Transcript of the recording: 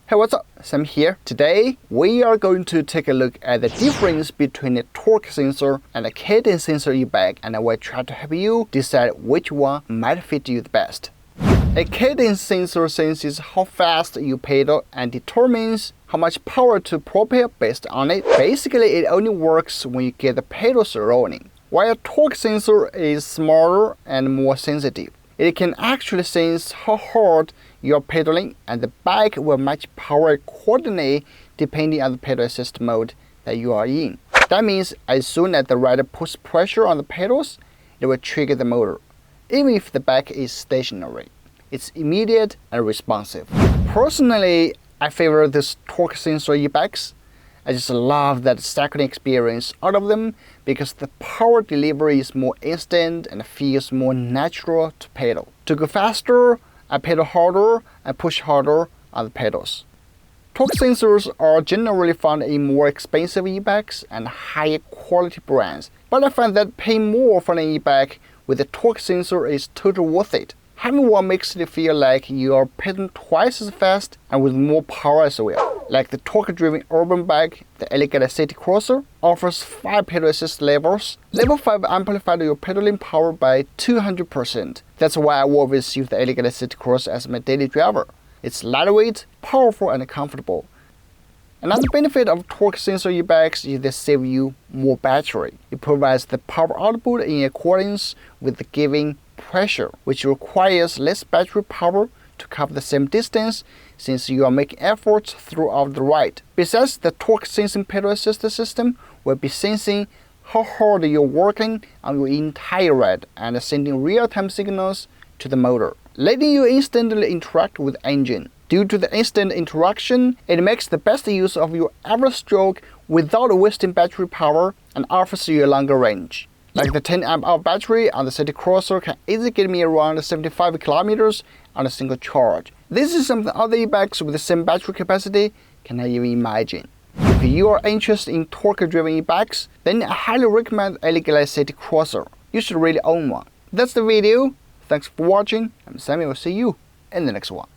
Hey, what's up? Sam here. Today, we are going to take a look at the difference between a torque sensor and a cadence sensor e-bike, and I will try to help you decide which one might fit you the best. A cadence sensor senses how fast you pedal and determines how much power to propel based on it. Basically, it only works when you get the pedals rolling, while a torque sensor is smaller and more sensitive. It can actually sense how hard you're pedaling, and the bike will match power accordingly depending on the pedal assist mode that you are in. That means as soon as the rider puts pressure on the pedals, it will trigger the motor, even if the bike is stationary. It's immediate and responsive. Personally, I favor this torque sensor e-bikes. I just love that cycling experience out of them because the power delivery is more instant and feels more natural to pedal. To go faster, I pedal harder and push harder on the pedals. Torque sensors are generally found in more expensive e-bikes and higher quality brands, but I find that paying more for an e-bike with a torque sensor is totally worth it. Having one makes it feel like you are pedaling twice as fast and with more power as well. Like the torque-driven urban bike, the Alligator City Crosser offers 5 pedal assist levels. Level 5 amplified your pedaling power by 200%. That's why I always use the Alligator City Crosser as my daily driver. It's lightweight, powerful, and comfortable. Another benefit of torque sensor e-bikes is they save you more battery. It provides the power output in accordance with the given pressure, which requires less battery power to cover the same distance since you are making efforts throughout the ride. Besides, the torque sensing pedal assist system will be sensing how hard you're working on your entire ride and sending real-time signals to the motor, letting you instantly interact with the engine. Due to the instant interaction, it makes the best use of your every stroke without wasting battery power and offers you a longer range. Like the 10 amp hour battery on the City Crosser can easily get me around 75 kilometers on a single charge. This is something other e-bikes with the same battery capacity cannot even imagine. If you are interested in torque-driven e-bikes, then I highly recommend Alligator City Crosser. You should really own one. That's the video. Thanks for watching. I'm Sammy. Will see you in the next one.